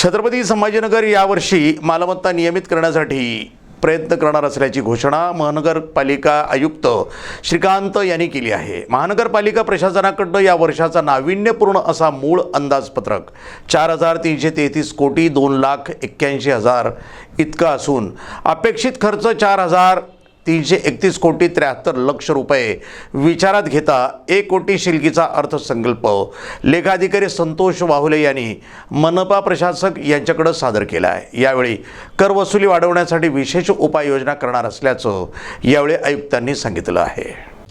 छत्रपती संभाजीनगर यावर्षी मालमत्ता नियमित करण्यासाठी प्रयत्न करणार असल्याची घोषणा महानगरपालिका आयुक्त श्रीकांत यांनी केली आहे। महानगरपालिका प्रशासनाकडून या वर्षाचा नाविन्यपूर्ण असा मूळ अंदाजपत्रक 4,333 कोटी 2,81,000 इतका असून अपेक्षित खर्च 4,331 कोटी 73 लक्ष रुपये विचारात घेता 1 कोटी शिल्लकीचा अर्थसंकल्प लेखाधिकारी संतोष वाहुले यांनी मनपा प्रशासक यांच्याकडे सादर केला आहे। यावेळी कर वसुली वाढवण्यासाठी विशेष उपाययोजना करणार असल्याचं यावेळी आयुक्तांनी सांगितलं आहे।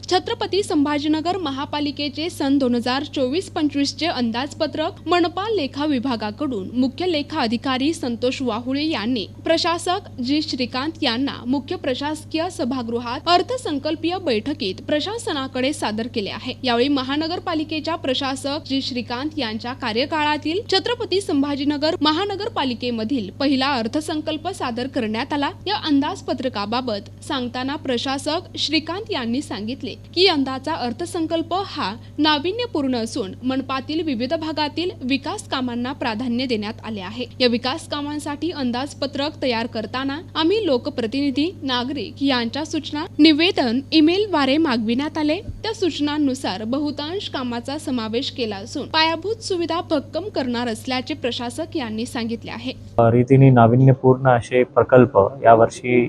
छत्रपती संभाजीनगर महापालिकेचे सन 2024-25 चे अंदाजपत्रक मनपा लेखा विभागाकडून मुख्य लेखा अधिकारी संतोष वाहुळे यांनी प्रशासक जी श्रीकांत यांना मुख्य प्रशासकीय सभागृहात अर्थसंकल्पीय बैठकीत प्रशासनाकडे सादर केले आहे। यावेळी महानगरपालिकेच्या प्रशासक जी श्रीकांत यांच्या कार्यकाळातील छत्रपती संभाजीनगर महानगरपालिकेमधील पहिला अर्थसंकल्प सादर करण्यात आला। या अंदाजपत्रकाबाबत सांगताना प्रशासक श्रीकांत यांनी सांगितले की यंदाचा अर्थसंकल्प हा नाविन्यपूर्ण असून मनपातील विविध भागातील विकास कामांना प्राधान्य देण्यात आले आहे। या विकास कामांसाठी अंदाजपत्रक तयार करताना आम्ही लोकप्रतिनिधी, नागरिक यांच्या सूचना निवेदन ईमेलद्वारे मागविण्यात आले। त्या सूचनांनुसार बहुतांश कामाचा समावेश केला असून पायाभूत सुविधा भक्कम करणार असल्याचे प्रशासक यांनी सांगितले आहे। रीतीने नाविन्यपूर्ण असे प्रकल्प यावर्षी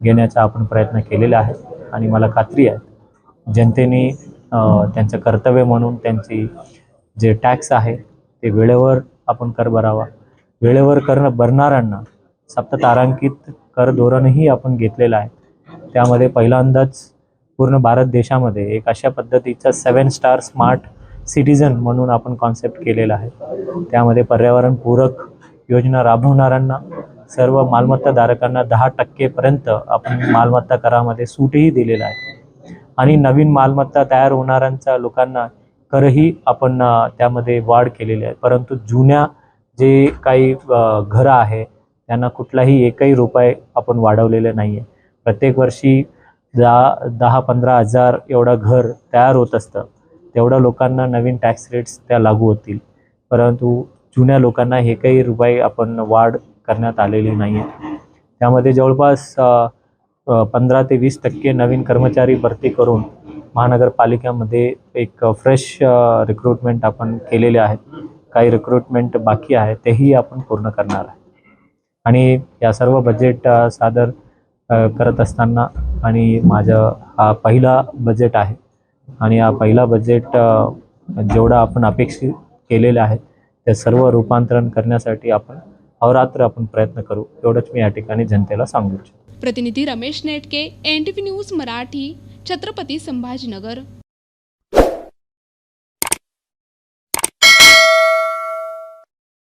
घेण्याचा आपण प्रयत्न केलेला आहे आणि मला खात्री आहे जनतेने त्यांचं कर्तव्य म्हणून त्यांची जे टॅक्स आहे ते वेळेवर आपण कर भरावा। वेळेवर कर भरणाऱ्यांना सप्ततारांकित कर धोरणही आपण घेतलेलं आहे। त्यामध्ये पहिल्यांदाच पूर्ण भारत देशामध्ये एक अशा पद्धतीचा 7 स्टार स्मार्ट सिटीजन म्हणून आपण कॉन्सेप्ट केलेला आहे। त्यामध्ये पर्यावरणपूरक योजना राबवणाऱ्यांना सर्व मालमत्ताधारकांना 10% पर्यंत आपण मालमत्ता करामध्ये सूटही दिलेला आहे आणि नवीन मालमत्ता तयार होणाऱ्यांच्या लोकांना करही आपण त्यामध्ये वाढ केलेली आहे। परंतु जुन्या जे काही घरं आहे त्यांना कुठलाही एकही रुपये आपण वाढवलेले नाही आहे। प्रत्येक वर्षी 10-15 हजार एवढं घर तयार होत असतं, तेवढ्या लोकांना नवीन टॅक्स रेट्स त्या लागू होतील, परंतु जुन्या लोकांना एकही रुपये आपण वाढ करण्यात आलेली नाही आहे। त्यामध्ये जवळपास 15 ते 20% नवीन कर्मचारी भरती करून महानगरपालिकेमध्ये एक फ्रेश रिक्रूटमेंट आपण केलेले आहेत। काही रिक्रूटमेंट बाकी आहे तेही आपण पूर्ण करणार आहे आणि या सर्व बजेट सादर करत असताना आणि माझं हा पहिला बजेट आहे आणि हा पहिला बजेट जेवढा आपण अपेक्षित केलेले आहे ते सर्व रूपांतरण करण्यासाठी आपण अहोरात्र आपण प्रयत्न करू, एवढंच मी या ठिकाणी जनतेला सांगू इच्छितो। प्रतिनिधी रमेश नेटके, NTV न्यूज मराठी, छत्रपती संभाजीनगर।